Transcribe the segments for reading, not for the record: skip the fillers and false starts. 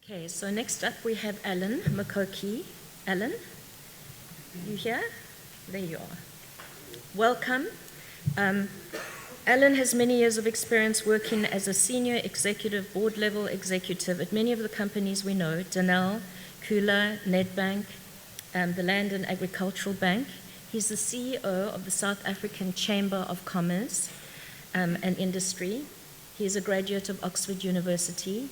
Okay, so next up we have Alan Makoki. Alan, you here? There you are. Welcome. Alan has many years of experience working as a senior executive, board-level executive at many of the companies we know, Danell, Kula, Nedbank, the Land and Agricultural Bank. He's the CEO of the South African Chamber of Commerce and Industry. He's a graduate of Oxford University,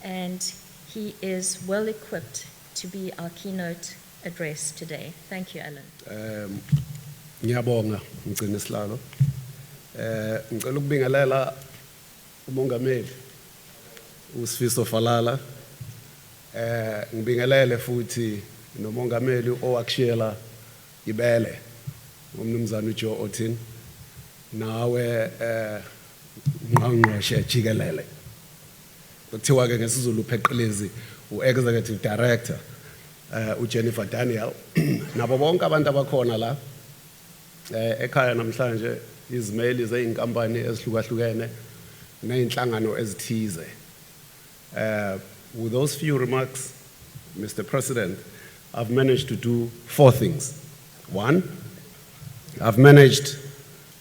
and he is well equipped to be our keynote address today. Thank you, Alan. Ngiyabonga ngicela isihlalo. Ngicela ukubingelela umongameli uSifiso Falala. Ngibingelele futhi nomongameli owakushiyela ibele umnumzana uJoe Otin nawe ngqongqoshe jikelele. Kuthiwa ke ngesizulu pheqelezi uExecutive Director uJennifer Daniel nabo bonke abantu abakhona la ekhaya namhlanje izimeli zeinkampani ezihlukahlukene nezinhlangano ezithize. With those few remarks, Mr. President, I've managed to do 4 things. 1, I've managed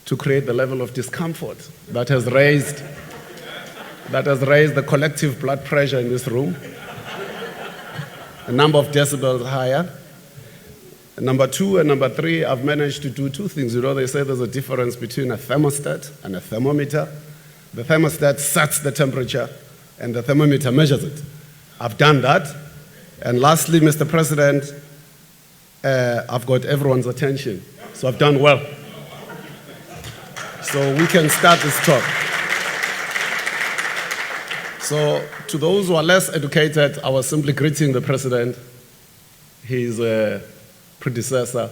to create the level of discomfort that has raised the collective blood pressure in this room, a number of decibels higher. Number 2 and number 3, I've managed to do 2 things. You know, they say there's a difference between a thermostat and a thermometer. The thermostat sets the temperature and the thermometer measures it. I've done that. And lastly, Mr. President, I've got everyone's attention. So I've done well. So we can start this talk. So to those who are less educated, I was simply greeting the President, his predecessor,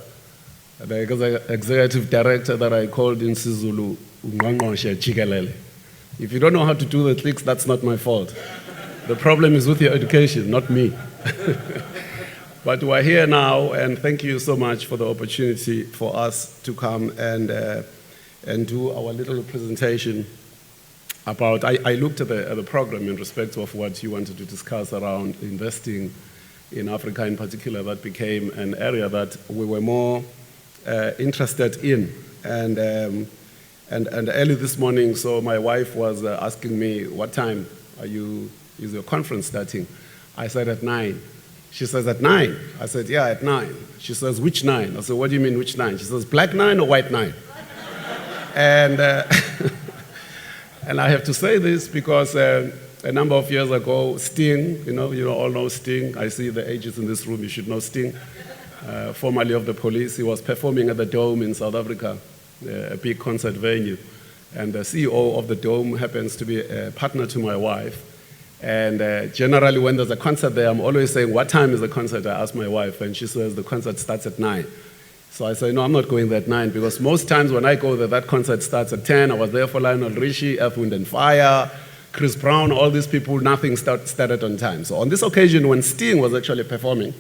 the executive director that I called in Sizulu, Ungqongqoshe Jikelele. If you don't know how to do the tricks, that's not my fault. The problem is with your education, not me. But we're here now, and thank you so much for the opportunity for us to come and do our little presentation about, I looked at the program in respect of what you wanted to discuss around investing in Africa in particular. That became an area that we were more interested in. And early this morning, so my wife was asking me, what time is your conference starting? I said at 9. She says, at 9? I said, yeah, at 9. She says, which 9? I said, what do you mean, which 9? She says, black 9 or white 9? And, and I have to say this because a number of years ago, Sting, you all know Sting. I see the ages in this room, you should know Sting. Formerly of the police, he was performing at the Dome in South Africa, a big concert venue. And the CEO of the Dome happens to be a partner to my wife. And generally when there's a concert there, I'm always saying, what time is the concert? I ask my wife, and she says the concert starts at 9. So I say, no, I'm not going there at 9, because most times when I go there, that concert starts at 10. I was there for Lionel Richie, Earth, Wind and Fire, Chris Brown, all these people, nothing started on time. So on this occasion, when Sting was actually performing,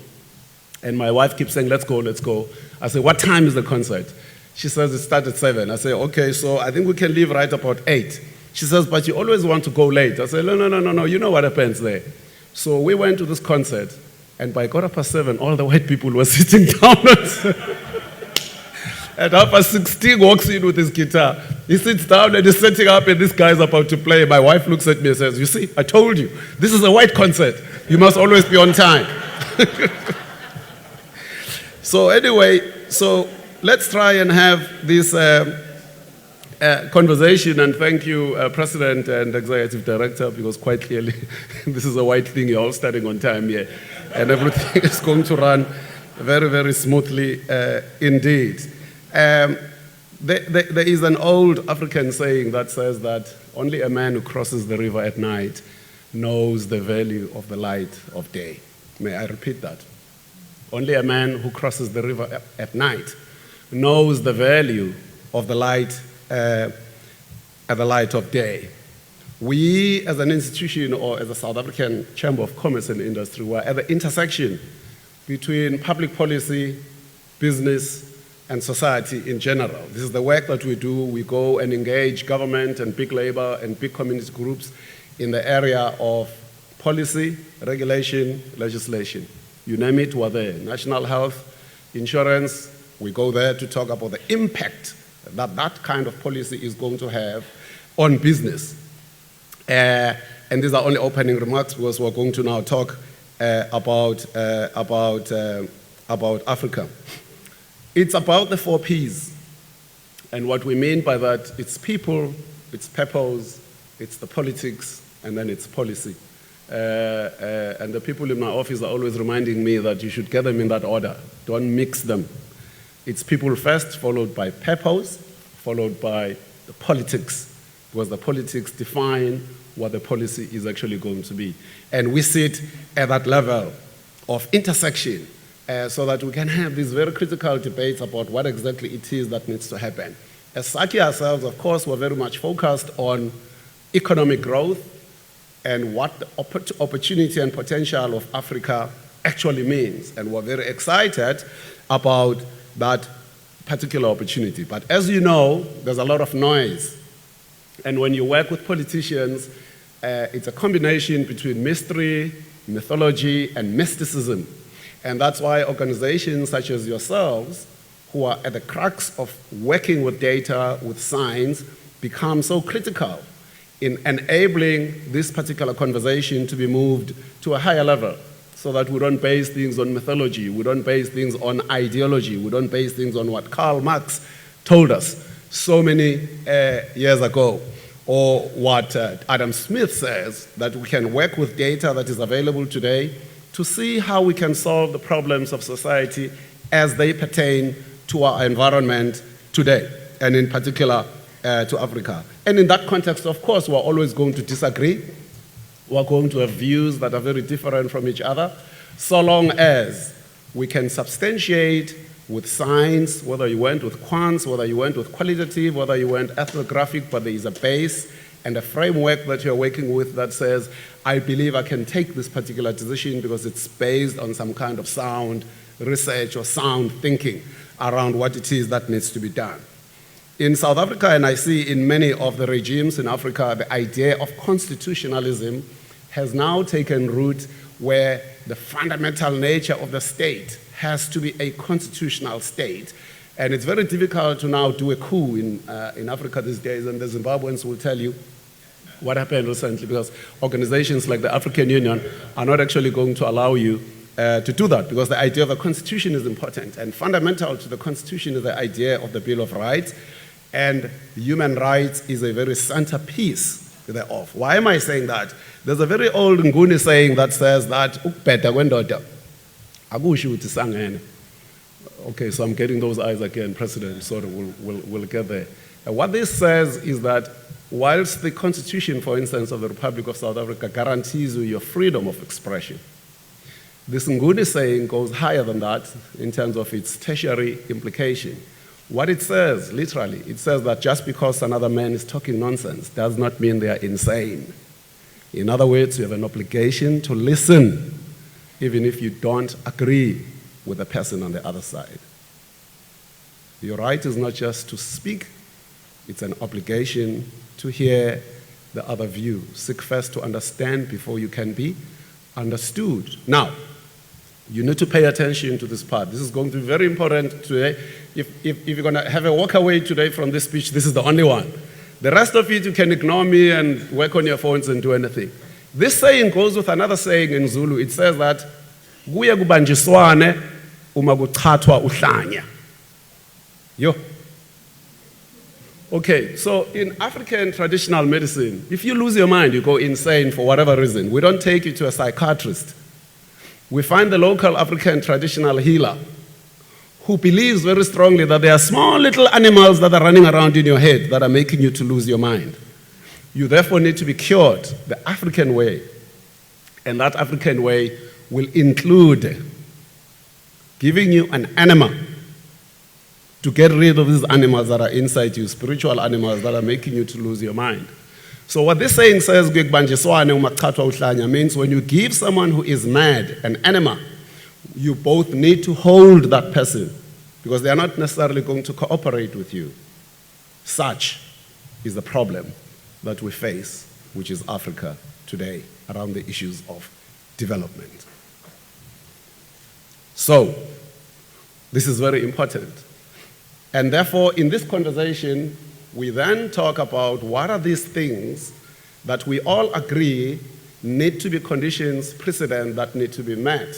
and my wife keeps saying, let's go, let's go. I say, what time is the concert? She says, it starts at 7. I say, okay, so I think we can leave right about 8. She says, but you always want to go late. I say, no, you know what happens there. So we went to this concert, and by 7:15, all the white people were sitting down. At 6:16, walks in with his guitar. He sits down and he's setting up, and this guy's about to play. My wife looks at me and says, you see, I told you, this is a white concert. You must always be on time. So anyway, so let's try and have this conversation, and thank you, President and Executive Director, because quite clearly this is a white thing. You're all starting on time here, and everything is going to run very, very smoothly indeed. There is an old African saying that says that only a man who crosses the river at night knows the value of the light of day. May I repeat that? Only a man who crosses the river at night knows the value of the light at the light of day. We, as an institution or as a South African Chamber of Commerce and Industry, were at the intersection between public policy, business, and society in general. This is the work that we do. We go and engage government and big labor and big community groups in the area of policy, regulation, legislation. You name it, we're there. National health, insurance, we go there to talk about the impact that that kind of policy is going to have on business. And these are only opening remarks because we're going to now talk about Africa. It's about the 4 Ps. And what we mean by that, it's people, it's purpose, it's the politics, and then it's policy. And the people in my office are always reminding me that you should get them in that order. Don't mix them. It's people first, followed by purpose, followed by the politics, because the politics define what the policy is actually going to be. And we sit at that level of intersection so that we can have these very critical debates about what exactly it is that needs to happen. As Saki ourselves, of course, we're very much focused on economic growth and what the opportunity and potential of Africa actually means. And we're very excited about that particular opportunity. But as you know, there's a lot of noise. And when you work with politicians, it's a combination between mystery, mythology, and mysticism. And that's why organizations such as yourselves, who are at the crux of working with data, with science, become so critical in enabling this particular conversation to be moved to a higher level, so that we don't base things on mythology, we don't base things on ideology, we don't base things on what Karl Marx told us so many years ago, or what Adam Smith says, that we can work with data that is available today to see how we can solve the problems of society as they pertain to our environment today, and in particular to Africa. And in that context, of course, we're always going to disagree. We're going to have views that are very different from each other, so long as we can substantiate with science, whether you went with quants, whether you went with qualitative, whether you went ethnographic, but there is a base and a framework that you're working with that says, I believe I can take this particular decision because it's based on some kind of sound research or sound thinking around what it is that needs to be done. In South Africa, and I see in many of the regimes in Africa, the idea of constitutionalism has now taken root, where the fundamental nature of the state has to be a constitutional state. And it's very difficult to now do a coup in Africa these days, and the Zimbabweans will tell you what happened recently, because organizations like the African Union are not actually going to allow you to do that, because the idea of a constitution is important. And fundamental to the constitution is the idea of the Bill of Rights, and human rights is a very centerpiece thereof. Why am I saying that? There's a very old Nguni saying that says that, ukubheda kwendoda akusho ukuthi sangene. Okay, so I'm getting those eyes again, President, so we'll get there. And what this says is that whilst the Constitution, for instance, of the Republic of South Africa guarantees you your freedom of expression, this Nguni saying goes higher than that in terms of its tertiary implication. What it says, literally, it says that just because another man is talking nonsense does not mean they are insane. In other words, you have an obligation to listen, even if you don't agree with the person on the other side. Your right is not just to speak, it's an obligation to hear the other view. Seek first to understand before you can be understood. Now, you need to pay attention to this part. This is going to be very important today. If you're going to have a walk away today from this speech, this is the only one. The rest of it, you can ignore me and work on your phones and do anything. This saying goes with another saying in Zulu. It says that, kuye kubanjiswane uma kuchatwa uhlanya. Yo. Okay, so in African traditional medicine, if you lose your mind, you go insane for whatever reason, we don't take you to a psychiatrist. We find the local African traditional healer who believes very strongly that there are small little animals that are running around in your head that are making you to lose your mind. You therefore need to be cured the African way. And that African way will include giving you an enema to get rid of these animals that are inside you, spiritual animals that are making you to lose your mind. So what this saying says, means when you give someone who is mad an enema, you both need to hold that person because they are not necessarily going to cooperate with you. Such is the problem that we face which is Africa today, around the issues of development. So, this is very important. And therefore, in this conversation, we then talk about what are these things that we all agree need to be conditions precedent that need to be met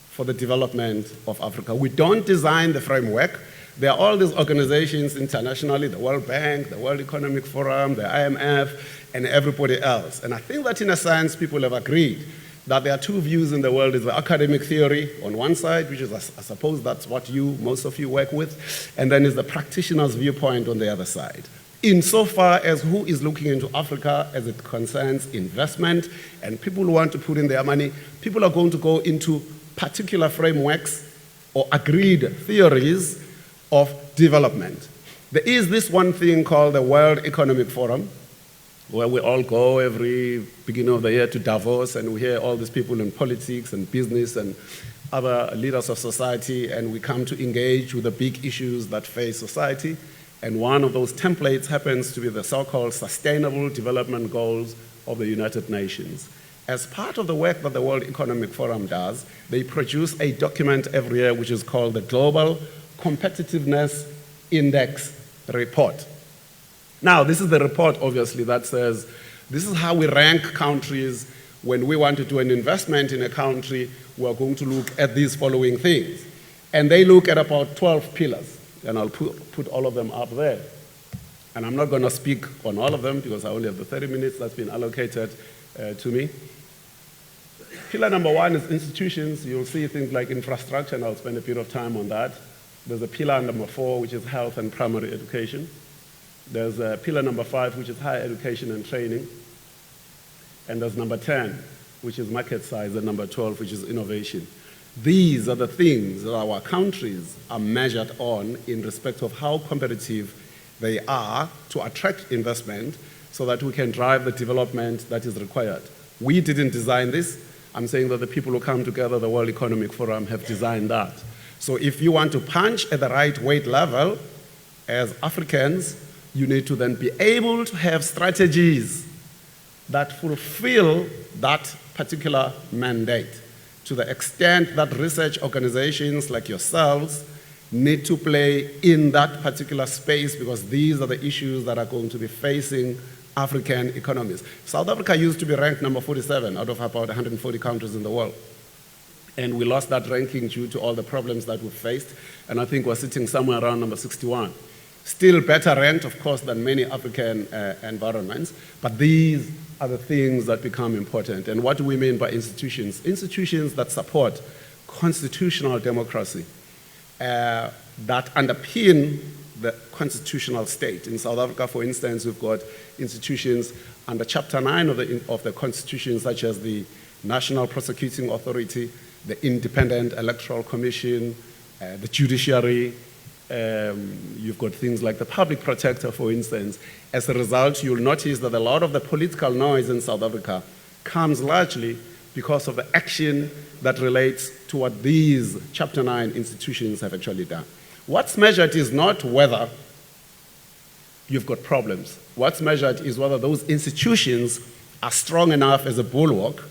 for the development of Africa. We don't design the framework. There are all these organizations internationally, the World Bank, the World Economic Forum, the IMF, and everybody else. And I think that in a sense, people have agreed that there are two views in the world. Is the academic theory on one side, which is, I suppose that's what most of you work with, and then is the practitioner's viewpoint on the other side. Insofar as who is looking into Africa as it concerns investment, and people who want to put in their money, people are going to go into particular frameworks or agreed theories of development. There is this one thing called the World Economic Forum, where we all go every beginning of the year to Davos, and we hear all these people in politics and business and other leaders of society, and we come to engage with the big issues that face society. And one of those templates happens to be the so-called Sustainable Development Goals of the United Nations. As part of the work that the World Economic Forum does, they produce a document every year which is called the Global Competitiveness Index Report. Now, this is the report, obviously, that says this is how we rank countries. When we want to do an investment in a country, we're going to look at these following things. And they look at about 12 pillars. And I'll put all of them up there. And I'm not going to speak on all of them because I only have the 30 minutes that's been allocated to me. Pillar number one is institutions. You'll see things like infrastructure, and I'll spend a bit of time on that. There's a pillar number 4, which is health and primary education. There's a pillar number 5, which is higher education and training. And there's number 10, which is market size, and number 12, which is innovation. These are the things that our countries are measured on in respect of how competitive they are to attract investment so that we can drive the development that is required. We didn't design this. I'm saying that the people who come together, the World Economic Forum, have designed that. So if you want to punch at the right weight level as Africans, you need to then be able to have strategies that fulfill that particular mandate, to the extent that research organizations like yourselves need to play in that particular space, because these are the issues that are going to be facing African economies. South Africa used to be ranked number 47 out of about 140 countries in the world. And we lost that ranking due to all the problems that we faced, and I think we're sitting somewhere around number 61. Still better ranked, of course, than many African environments, but these are the things that become important. And what do we mean by institutions? Institutions that support constitutional democracy, that underpin the constitutional state. In South Africa, for instance, we've got institutions under Chapter 9 of the Constitution, such as the National Prosecuting Authority, the Independent Electoral Commission, the judiciary. You've got things like the Public Protector, for instance. As a result, you'll notice that a lot of the political noise in South Africa comes largely because of the action that relates to what these Chapter 9 institutions have actually done. What's measured is not whether you've got problems. What's measured is whether those institutions are strong enough as a bulwark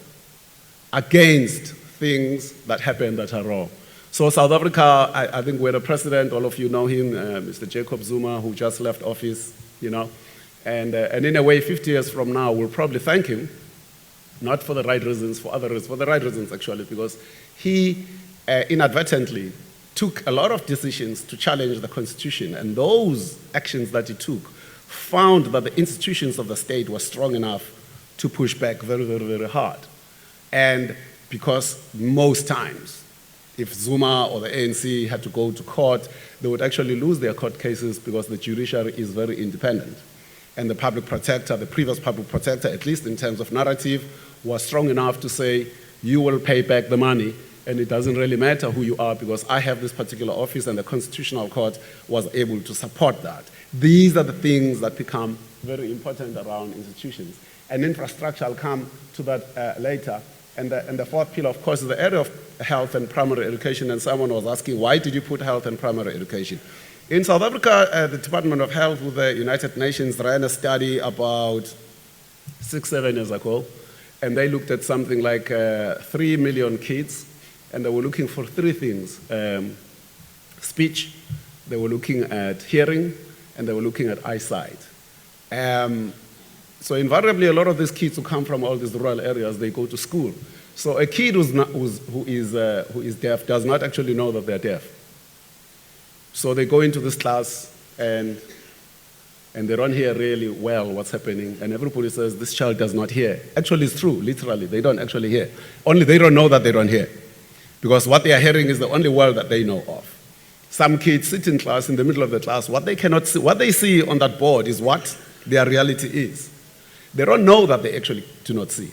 against things that happen that are wrong. So South Africa, I think we had a president, all of you know him, Mr. Jacob Zuma, who just left office, you know. And in a way, 50 years from now, we'll probably thank him, not for the right reasons, for other reasons, for the right reasons actually, because he inadvertently took a lot of decisions to challenge the Constitution, and those actions that he took found that the institutions of the state were strong enough to push back very, very, very hard. And because most times, if Zuma or the ANC had to go to court, they would actually lose their court cases because the judiciary is very independent. And the public protector, the previous public protector, at least in terms of narrative, was strong enough to say, you will pay back the money, and it doesn't really matter who you are because I have this particular office, and the Constitutional Court was able to support that. These are the things that become very important around institutions. And infrastructure, I'll come to that later. And the fourth pillar, of course, is the area of health and primary education. And someone was asking, why did you put health and primary education? In South Africa, the Department of Health with the United Nations ran a study about 6, 7 years ago, and they looked at something like 3 million kids, and they were looking for 3 things. Speech, they were looking at hearing, and they were looking at eyesight. So invariably, a lot of these kids who come from all these rural areas, they go to school. So a kid who is deaf does not actually know that they're deaf. So they go into this class, and they don't hear really well what's happening, and everybody says this child does not hear. Actually, it's true, literally, they don't actually hear. Only they don't know that they don't hear, because what they are hearing is the only world that they know of. Some kids sit in class, in the middle of the class, what they cannot see, what they see on that board is what their reality is. They don't know that they actually do not see.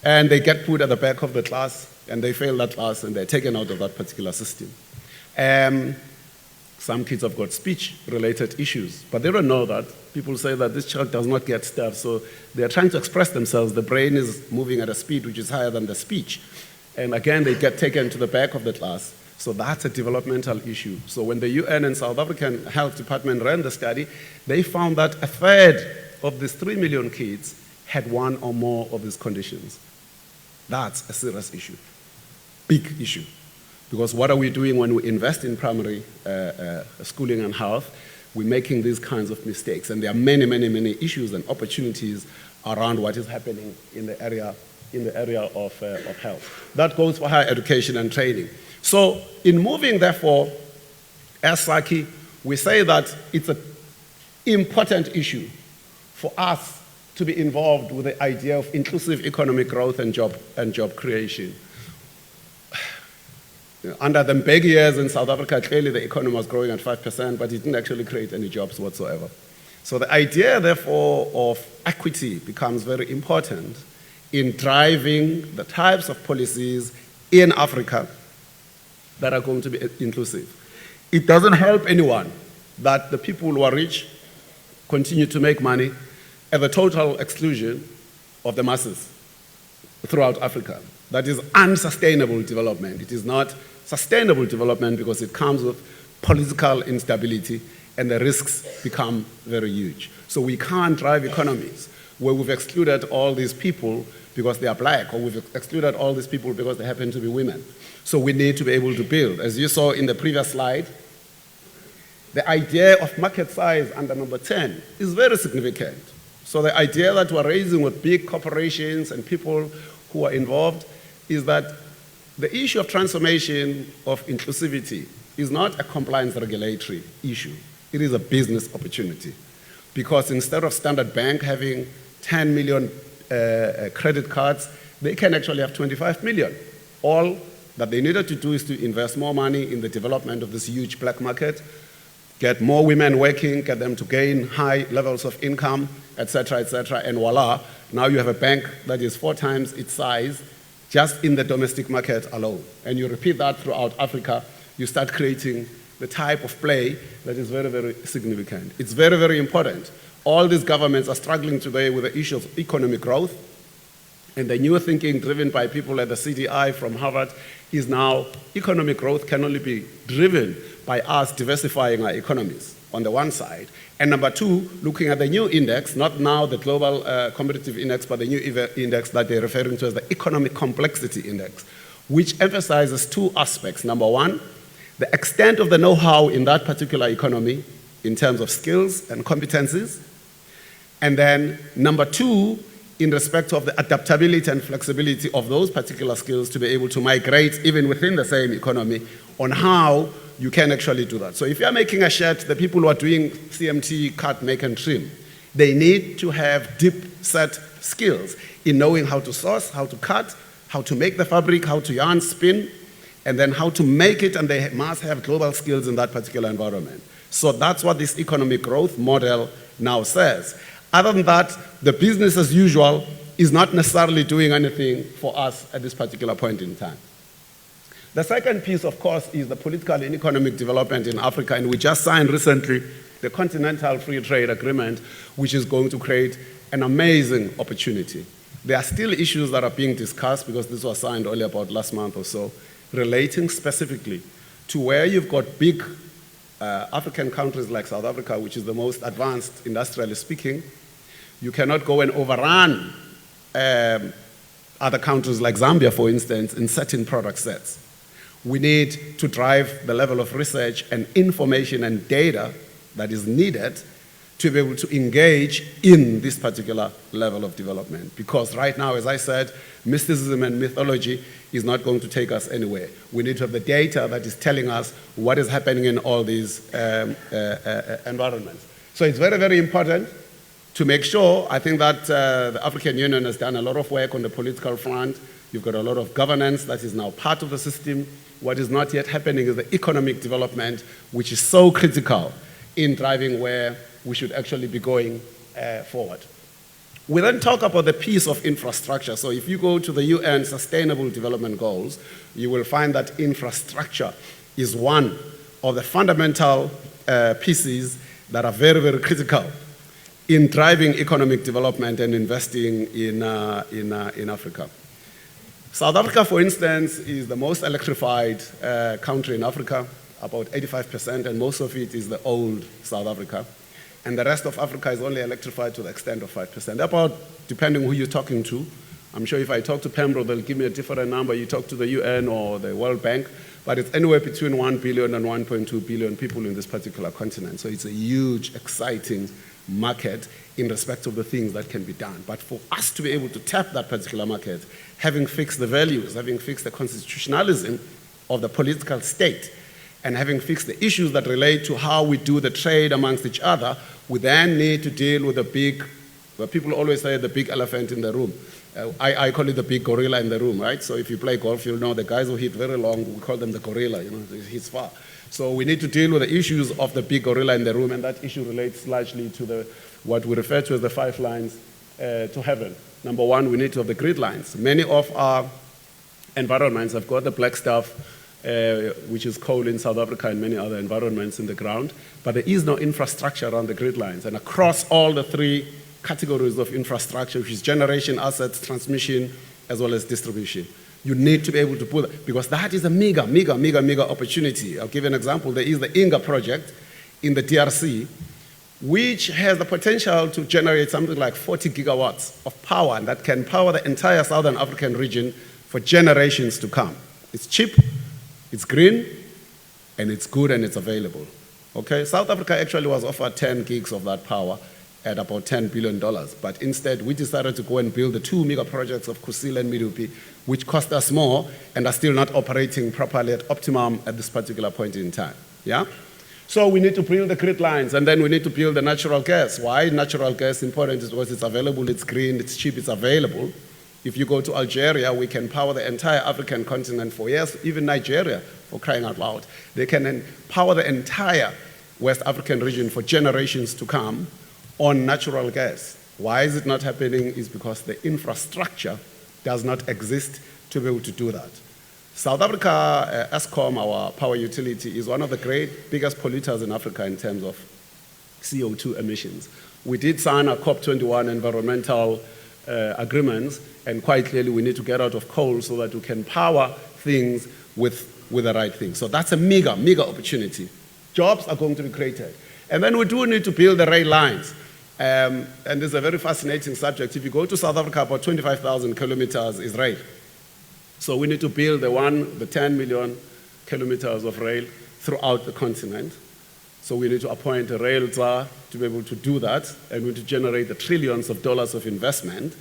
And they get put at the back of the class, and they fail that class, and they're taken out of that particular system. Some kids have got speech-related issues, but they don't know that. People say that this child does not get stuff, so they're trying to express themselves. The brain is moving at a speed which is higher than the speech. And again, they get taken to the back of the class. So that's a developmental issue. So when the UN and South African Health Department ran the study, they found that 1/3 of these 3 million kids had one or more of these conditions. That's a serious issue, big issue. Because what are we doing when we invest in primary schooling and health? We're making these kinds of mistakes. And there are many, many, many issues and opportunities around what is happening in the area of health. That goes for higher education and training. So in moving, therefore, as SACI, we say that it's an important issue for us to be involved with the idea of inclusive economic growth and job creation. Under the Mbeki years in South Africa, clearly the economy was growing at 5%, but it didn't actually create any jobs whatsoever. So the idea, therefore, of equity becomes very important in driving the types of policies in Africa that are going to be inclusive. It doesn't help anyone that the people who are rich continue to make money at the total exclusion of the masses throughout Africa. That is unsustainable development. It is not sustainable development because it comes with political instability and the risks become very huge. So we can't drive economies where we've excluded all these people because they are black, or we've excluded all these people because they happen to be women. So we need to be able to build. As you saw in the previous slide, the idea of market size under number 10 is very significant. So the idea that we're raising with big corporations and people who are involved is that the issue of transformation of inclusivity is not a compliance regulatory issue. It is a business opportunity. Because instead of Standard Bank having 10 million credit cards, they can actually have 25 million. All that they needed to do is to invest more money in the development of this huge black market, get more women working, get them to gain high levels of income, et cetera, and voila, now you have a bank that is 4 times its size just in the domestic market alone. And you repeat that throughout Africa, you start creating the type of play that is very, very significant. It's very, very important. All these governments are struggling today with the issue of economic growth, and the new thinking driven by people at the CDI from Harvard is now economic growth can only be driven by us diversifying our economies on the one side. And number 2, looking at the new index, not now the global competitive index, but the new index that they're referring to as the economic complexity index, which emphasizes 2 aspects. Number 1, the extent of the know-how in that particular economy in terms of skills and competencies. And then number 2, in respect of the adaptability and flexibility of those particular skills to be able to migrate even within the same economy on how you can actually do that. So if you're making a shirt, the people who are doing CMT, cut, make, and trim, they need to have deep set skills in knowing how to source, how to cut, how to make the fabric, how to yarn, spin, and then how to make it, and they must have global skills in that particular environment. So that's what this economic growth model now says. Other than that, the business as usual is not necessarily doing anything for us at this particular point in time. The second piece, of course, is the political and economic development in Africa, and we just signed recently the Continental Free Trade Agreement, which is going to create an amazing opportunity. There are still issues that are being discussed, because this was signed only about last month or so, relating specifically to where you've got big African countries like South Africa, which is the most advanced industrially speaking, You cannot go and overrun other countries like Zambia, for instance, in certain product sets. We need to drive the level of research and information and data that is needed to be able to engage in this particular level of development. Because right now, as I said, mysticism and mythology is not going to take us anywhere. We need to have the data that is telling us what is happening in all these environments. So it's very, very important to make sure. I think that the African Union has done a lot of work on the political front. You've got a lot of governance that is now part of the system. What is not yet happening is the economic development, which is so critical in driving where we should actually be going forward. We then talk about the piece of infrastructure. So if you go to the UN Sustainable Development Goals, you will find that infrastructure is one of the fundamental pieces that are very, very critical in driving economic development and investing in Africa. South Africa, for instance, is the most electrified country in Africa, about 85%, and most of it is the old South Africa. And the rest of Africa is only electrified to the extent of 5%. About, depending who you're talking to, I'm sure if I talk to Pamro, they'll give me a different number. You talk to the UN or the World Bank, but it's anywhere between 1 billion and 1.2 billion people in this particular continent. So it's a huge, exciting market in respect of the things that can be done. But for us to be able to tap that particular market, having fixed the values, having fixed the constitutionalism of the political state, and having fixed the issues that relate to how we do the trade amongst each other, we then need to deal with the big, well, people always say the big elephant in the room. I call it the big gorilla in the room, right? So if you play golf, you'll know the guys who hit very long, we call them the gorilla, you know, he hits far. So we need to deal with the issues of the big gorilla in the room, and that issue relates largely to what we refer to as the 5 lines to heaven. Number one, we need to have the grid lines. Many of our environments have got the black stuff, which is coal in South Africa and many other environments in the ground, but there is no infrastructure around the grid lines. And across all the 3 categories of infrastructure, which is generation, assets, transmission, as well as distribution, you need to be able to put it, because that is a mega opportunity. I'll give you an example. There is the Inga project in the DRC, which has the potential to generate something like 40 gigawatts of power, and that can power the entire Southern African region for generations to come. It's cheap, it's green, and it's good, and it's available. Okay, South Africa actually was offered 10 gigs of that power at about $10 billion, but instead we decided to go and build the 2 mega projects of Kusile and Medupi, which cost us more and are still not operating properly at optimum at this particular point in time. Yeah? So we need to build the grid lines, and then we need to build the natural gas. Why natural gas is important is because it's available, it's green, it's cheap, it's available. If you go to Algeria, we can power the entire African continent for years, even Nigeria, for crying out loud. They can power the entire West African region for generations to come on natural gas. Why is it not happening? Is because the infrastructure does not exist to be able to do that. South Africa, Eskom, our power utility, is one of the biggest polluters in Africa in terms of CO2 emissions. We did sign a COP21 environmental agreements, and quite clearly we need to get out of coal so that we can power things with the right thing. So that's a mega opportunity. Jobs are going to be created. And then we do need to build the rail lines. And it's a very fascinating subject. If you go to South Africa, about 25,000 kilometers is rail. So we need to build the 10 million kilometers of rail throughout the continent. So we need to appoint a rail czar to be able to do that, and we need to generate the trillions of dollars of investment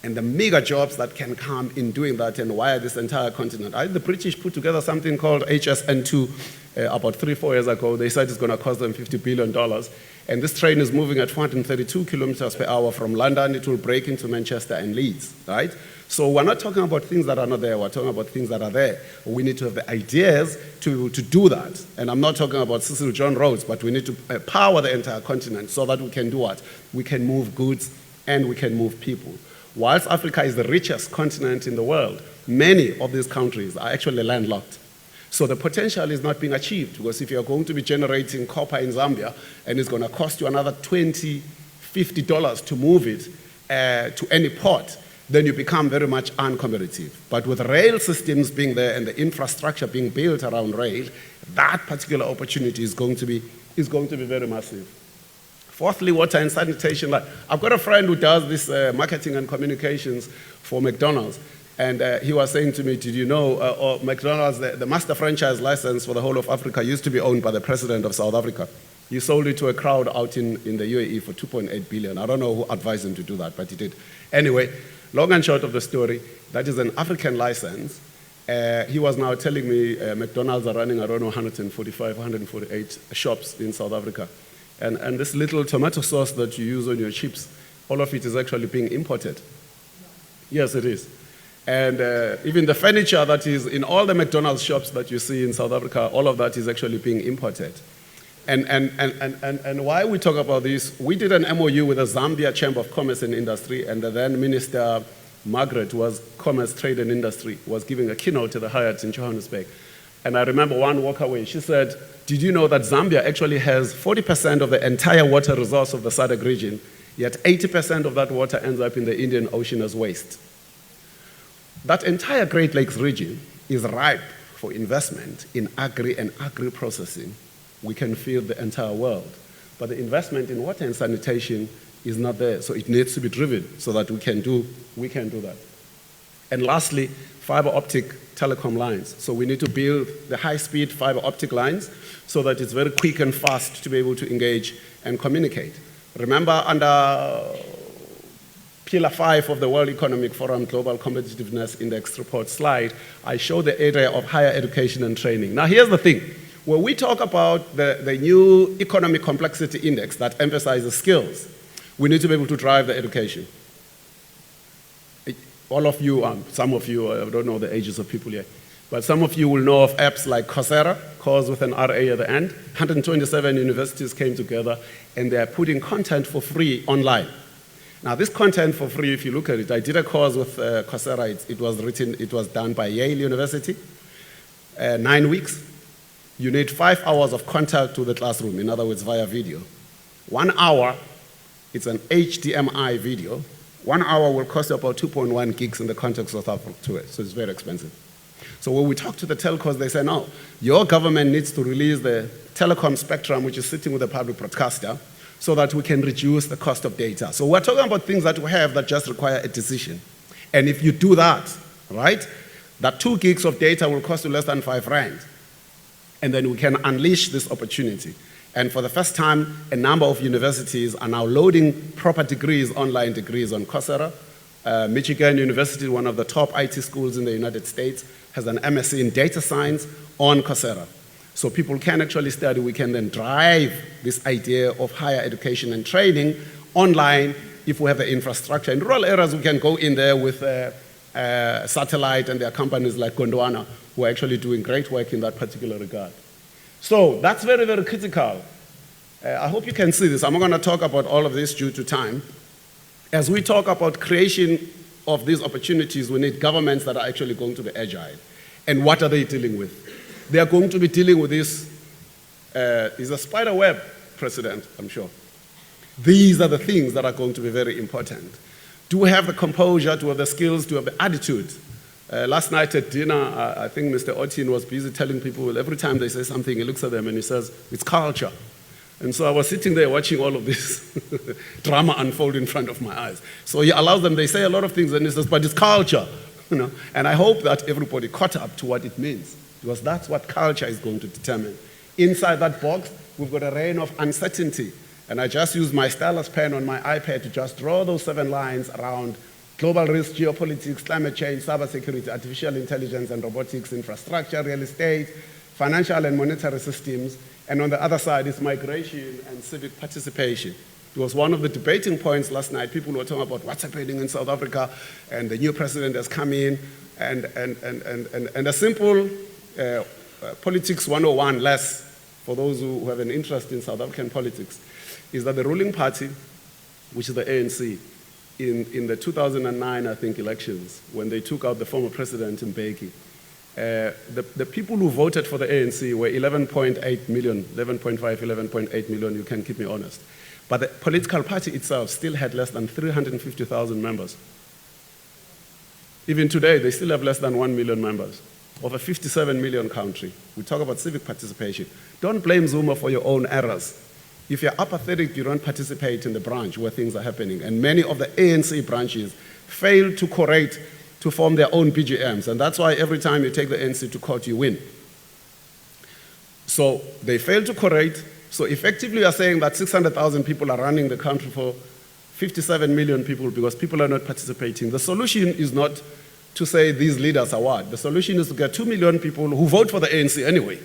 and the mega jobs that can come in doing that and wire this entire continent. The British put together something called HS&2 about 3-4 years ago. They said it's going to cost them $50 billion. And this train is moving at 432 kilometers per hour from London. It will break into Manchester and Leeds, right? So we're not talking about things that are not there. We're talking about things that are there. We need to have the ideas to do that. And I'm not talking about Cecil John roads, but we need to power the entire continent so that we can do what? We can move goods and we can move people. Whilst Africa is the richest continent in the world, many of these countries are actually landlocked. So the potential is not being achieved, because if you're going to be generating copper in Zambia and it's going to cost you another $20, $50 to move it to any port, then you become very much uncompetitive. But with rail systems being there and the infrastructure being built around rail, that particular opportunity is going to be very massive. Fourthly, water and sanitation. Like, I've got a friend who does this marketing and communications for McDonald's. And he was saying to me, did you know, McDonald's, the master franchise license for the whole of Africa used to be owned by the president of South Africa. He sold it to a crowd out in the UAE for 2.8 billion. I don't know who advised him to do that, but he did. Anyway, long and short of the story, that is an African license. He was now telling me McDonald's are running, I don't know, 145, 148 shops in South Africa. And this little tomato sauce that you use on your chips, all of it is actually being imported. Yes, it is. And even the furniture that is in all the McDonald's shops that you see in South Africa, all of that is actually being imported. And why we talk about this, we did an MOU with the Zambia Chamber of Commerce and Industry, and the then Minister Margaret was Commerce, Trade and Industry, was giving a keynote to the Hyatt in Johannesburg. And I remember one walk away, she said, did you know that Zambia actually has 40% of the entire water resource of the SADC region, yet 80% of that water ends up in the Indian Ocean as waste? That entire Great Lakes region is ripe for investment in agri and agri-processing. We can feed the entire world. But the investment in water and sanitation is not there, so it needs to be driven so that we can do that. And lastly, fiber optic telecom lines. So we need to build the high-speed fiber optic lines so that it's very quick and fast to be able to engage and communicate. Remember, under Pillar 5 of the World Economic Forum Global Competitiveness Index report slide, I show the area of higher education and training. Now here's the thing. When we talk about the new Economic Complexity Index that emphasizes skills, we need to be able to drive the education. All of you, some of you, I don't know the ages of people here, but some of you will know of apps like Coursera, course with an RA at the end. 127 universities came together and they are putting content for free online. Now this content for free, if you look at it, I did a course with Coursera. It was done by Yale University, 9 weeks. You need 5 hours of contact with the classroom, in other words, via video. 1 hour, it's an HDMI video. 1 hour will cost you about 2.1 gigs in the context of that to it, so it's very expensive. So when we talk to the telcos, they say, no, your government needs to release the telecom spectrum, which is sitting with the public broadcaster, so that we can reduce the cost of data. So we're talking about things that we have that just require a decision. And if you do that, right, that 2 gigs of data will cost you less than 5 rand. And then we can unleash this opportunity. And for the first time, a number of universities are now loading proper degrees, online degrees on Coursera. Michigan University, one of the top IT schools in the United States, has an MSc in data science on Coursera. So people can actually study. We can then drive this idea of higher education and training online if we have the infrastructure. In rural areas, we can go in there with satellite, and there are companies like Gondwana who are actually doing great work in that particular regard. So that's very, very critical. I hope you can see this. I'm not going to talk about all of this due to time. As we talk about creation of these opportunities, we need governments that are actually going to be agile. And what are they dealing with? They are going to be dealing with this, is a spider web, President, I'm sure. These are the things that are going to be very important. Do we have the composure, do we have the skills, do we have the attitude? Last night at dinner, I think Mr. Otin was busy telling people every time they say something, he looks at them and he says, it's culture. And so I was sitting there watching all of this drama unfold in front of my eyes. So he allows them, they say a lot of things, and he says, but it's culture. And I hope that everybody caught up to what it means, because that's what culture is going to determine. Inside that box, we've got a reign of uncertainty. And I just used my stylus pen on my iPad to just draw those 7 lines around global risk, geopolitics, climate change, cybersecurity, artificial intelligence and robotics, infrastructure, real estate, financial and monetary systems. And on the other side is migration and civic participation. It was one of the debating points last night. People were talking about what's happening in South Africa, and the new president has come in, and a simple politics 101 less for those who have an interest in South African politics is that the ruling party, which is the ANC, in the 2009, I think, elections, when they took out the former president Mbeki, the people who voted for the ANC were 11.8 million, 11.5, 11.8 million, you can keep me honest. But the political party itself still had less than 350,000 members. Even today, they still have less than 1 million members of a 57 million country. We talk about civic participation. Don't blame Zuma for your own errors. If you're apathetic, you don't participate in the branch where things are happening. And many of the ANC branches fail to correct to form their own BGMs. And that's why every time you take the ANC to court, you win. So they fail to correct. So effectively, you are saying that 600,000 people are running the country for 57 million people because people are not participating. The solution is not to say these leaders are what. The solution is to get 2 million people who vote for the ANC anyway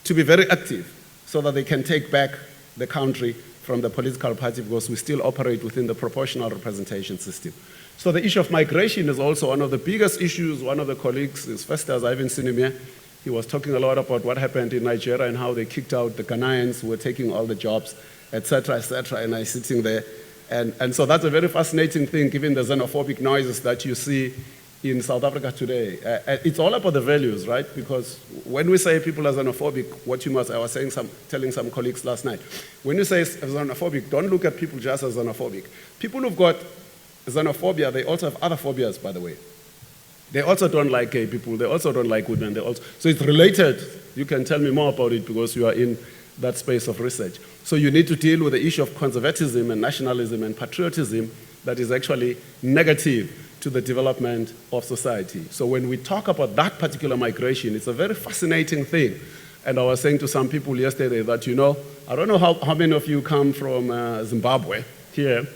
to be very active, so that they can take back the country from the political party, because we still operate within the proportional representation system. So the issue of migration is also one of the biggest issues. One of the colleagues, his first as I've seen him here, he was talking a lot about what happened in Nigeria and how they kicked out the Ghanaians who were taking all the jobs, etc., and I sitting there. And so that's a very fascinating thing, given the xenophobic noises that you see in South Africa today. It's all about the values, right? Because when we say people are xenophobic, I was saying telling some colleagues last night, when you say xenophobic, don't look at people just as xenophobic. People who've got xenophobia, they also have other phobias, by the way. They also don't like gay people, they also don't like women, so it's related. You can tell me more about it because you are in that space of research. So you need to deal with the issue of conservatism and nationalism and patriotism that is actually negative to the development of society. So when we talk about that particular migration, it's a very fascinating thing. And I was saying to some people yesterday that, I don't know how many of you come from Zimbabwe here.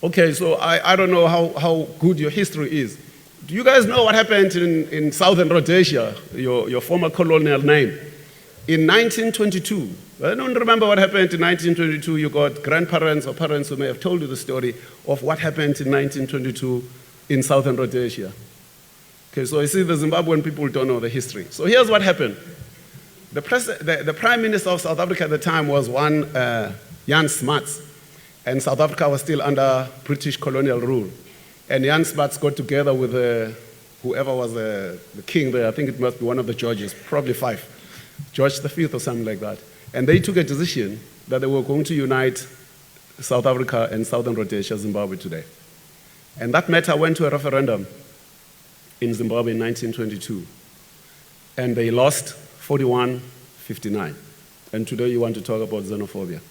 Okay, so I don't know how good your history is. Do you guys know what happened in Southern Rhodesia, your former colonial name? In 1922, I don't remember what happened in 1922. You got grandparents or parents who may have told you the story of what happened in 1922 in Southern Rhodesia. Okay, so you see, the Zimbabwean people don't know the history. So here's what happened. The Prime Minister of South Africa at the time was one Jan Smuts, and South Africa was still under British colonial rule. And Jan Smuts got together with whoever was the king there. I think it must be one of the Georges, probably 5. George V or something like that. And they took a decision that they were going to unite South Africa and Southern Rhodesia, Zimbabwe today. And that matter went to a referendum in Zimbabwe in 1922. And they lost 41-59. And today you want to talk about xenophobia.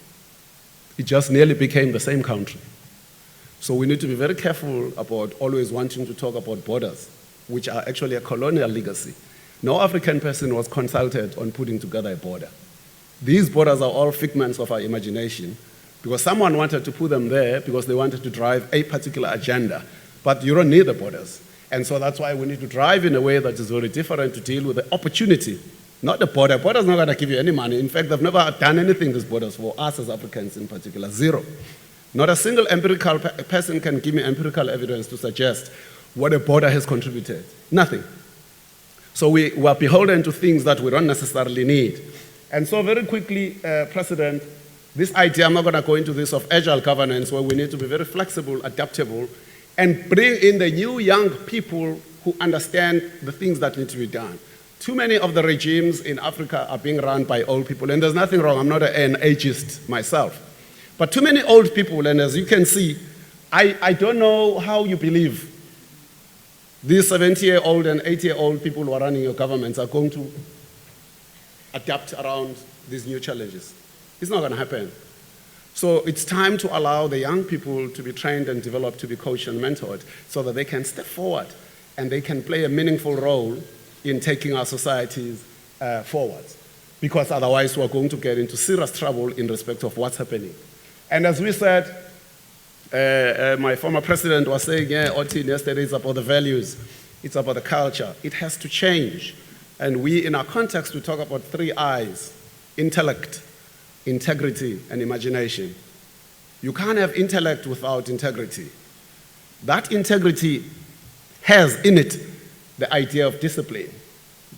It just nearly became the same country. So we need to be very careful about always wanting to talk about borders, which are actually a colonial legacy. No African person was consulted on putting together a border. These borders are all figments of our imagination because someone wanted to put them there because they wanted to drive a particular agenda. But you don't need the borders. And so that's why we need to drive in a way that is very different to deal with the opportunity, not the border. Border's not going to give you any money. In fact, they've never done anything, these borders, for us as Africans in particular. Zero. Not a single empirical person can give me empirical evidence to suggest what a border has contributed. Nothing. So we are beholden to things that we don't necessarily need. And so very quickly, President, this idea, I'm not going to go into this, of agile governance, where we need to be very flexible, adaptable, and bring in the new young people who understand the things that need to be done. Too many of the regimes in Africa are being run by old people, and there's nothing wrong. I'm not an ageist myself. But too many old people, and as you can see, I don't know how you believe these 70-year-old and 80-year-old people who are running your governments are going to adapt around these new challenges. It's not going to happen. So it's time to allow the young people to be trained and developed, to be coached and mentored, so that they can step forward and they can play a meaningful role in taking our societies forward. Because otherwise we're going to get into serious trouble in respect of what's happening. And as we said, my former president was saying, Otin, yesterday, it's about the values, it's about the culture. It has to change. And we, in our context, we talk about 3 I's: intellect, integrity, and imagination. You can't have intellect without integrity. That integrity has in it the idea of discipline.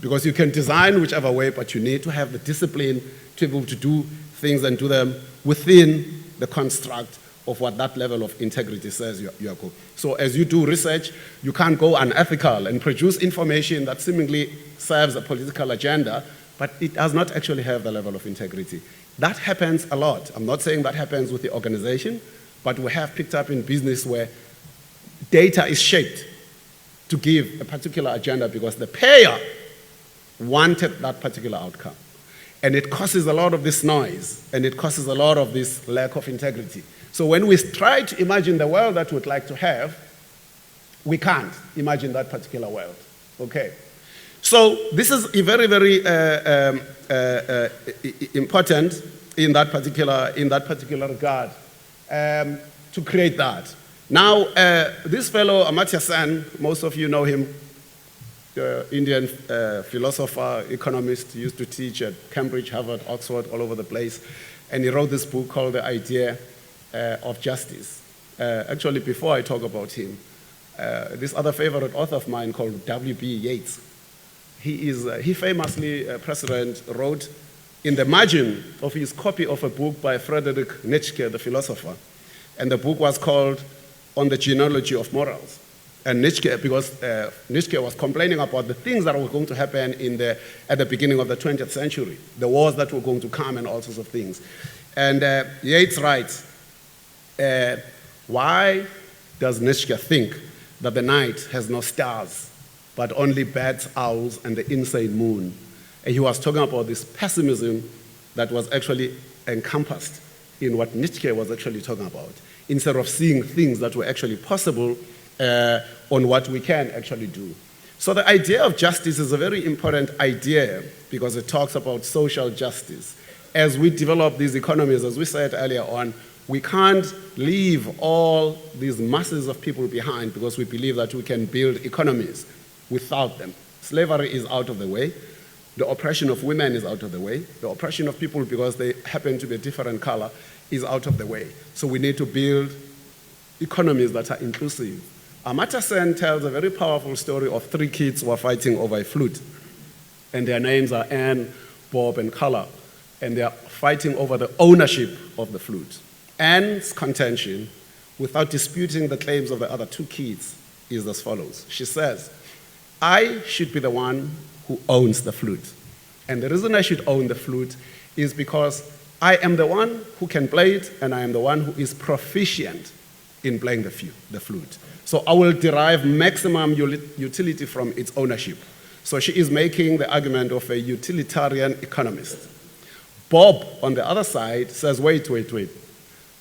Because you can design whichever way, but you need to have the discipline to be able to do things and do them within the construct of what that level of integrity says you are going. So as you do research, you can't go unethical and produce information that seemingly serves a political agenda, but it does not actually have the level of integrity. That happens a lot. I'm not saying that happens with the organization, but we have picked up in business where data is shaped to give a particular agenda because the payer wanted that particular outcome. And it causes a lot of this noise, and it causes a lot of this lack of integrity. So when we try to imagine the world that we'd like to have, we can't imagine that particular world. Okay. So this is a very, very important in that particular regard to create that. Now, this fellow, Amartya Sen, most of you know him, Indian philosopher, economist, used to teach at Cambridge, Harvard, Oxford, all over the place. And he wrote this book called The Idea of Justice. Actually, before I talk about him, this other favorite author of mine called W.B. Yeats, he famously, President, wrote in the margin of his copy of a book by Friedrich Nietzsche, the philosopher. And the book was called On the Genealogy of Morals. And Nietzsche, because Nietzsche was complaining about the things that were going to happen at the beginning of the 20th century, the wars that were going to come and all sorts of things. And Yeats writes, why does Nietzsche think that the night has no stars, but only bats, owls, and the insane moon? And he was talking about this pessimism that was actually encompassed in what Nietzsche was actually talking about, instead of seeing things that were actually possible on what we can actually do. So the idea of justice is a very important idea because it talks about social justice. As we develop these economies, as we said earlier on, we can't leave all these masses of people behind because we believe that we can build economies without them. Slavery is out of the way. The oppression of women is out of the way. The oppression of people because they happen to be a different color is out of the way. So we need to build economies that are inclusive. Amartya Sen tells a very powerful story of 3 kids who are fighting over a flute. And their names are Anne, Bob, and Carla. And they are fighting over the ownership of the flute. Anne's contention, without disputing the claims of the other 2 kids, is as follows. She says, I should be the one who owns the flute. And the reason I should own the flute is because I am the one who can play it, and I am the one who is proficient in playing the flute. So I will derive maximum utility from its ownership. So she is making the argument of a utilitarian economist. Bob, on the other side, says, wait.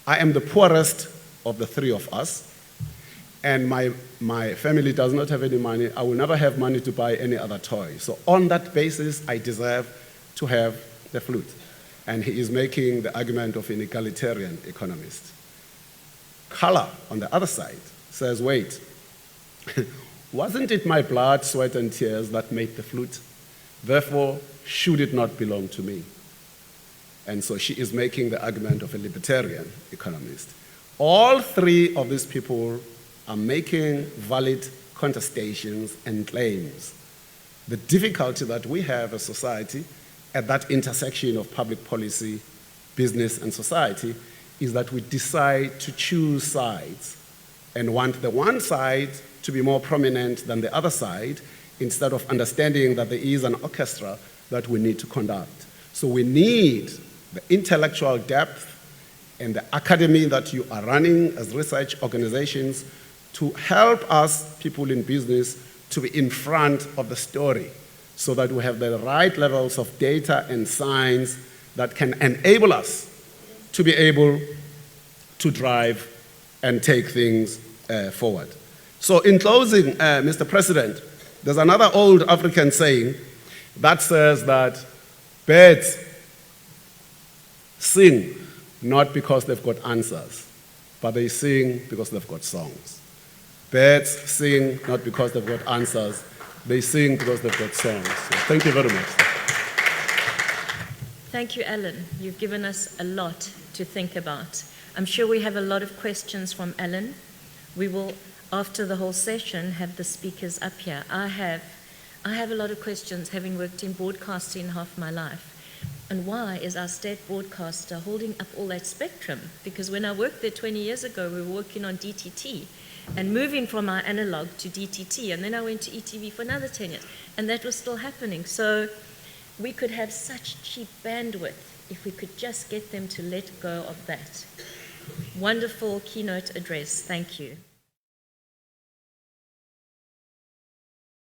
I am the poorest of the 3 of us, and my family does not have any money. I will never have money to buy any other toy. So on that basis, I deserve to have the flute. And he is making the argument of an egalitarian economist. Carla, on the other side, says, wait, wasn't it my blood, sweat, and tears that made the flute? Therefore, should it not belong to me? And so she is making the argument of a libertarian economist. All 3 of these people are making valid contestations and claims. The difficulty that we have as society at that intersection of public policy, business, and society is that we decide to choose sides and want the one side to be more prominent than the other side instead of understanding that there is an orchestra that we need to conduct. So we need the intellectual depth and the academy that you are running as research organizations to help us, people in business, to be in front of the story so that we have the right levels of data and science that can enable us to be able to drive and take things forward. So in closing, Mr. President, there's another old African saying that says that birds sing not because they've got answers, but they sing because they've got songs. Birds sing not because they've got answers, they sing because they've got songs. So thank you very much. Thank you, Alan. You've given us a lot to think about. I'm sure we have a lot of questions from Alan. We will, after the whole session, have the speakers up here. I have a lot of questions, having worked in broadcasting half my life. And why is our state broadcaster holding up all that spectrum? Because when I worked there 20 years ago, we were working on DTT and moving from our analog to DTT. And then I went to ETV for another 10 years. And that was still happening. So we could have such cheap bandwidth if we could just get them to let go of that. Wonderful keynote address. Thank you.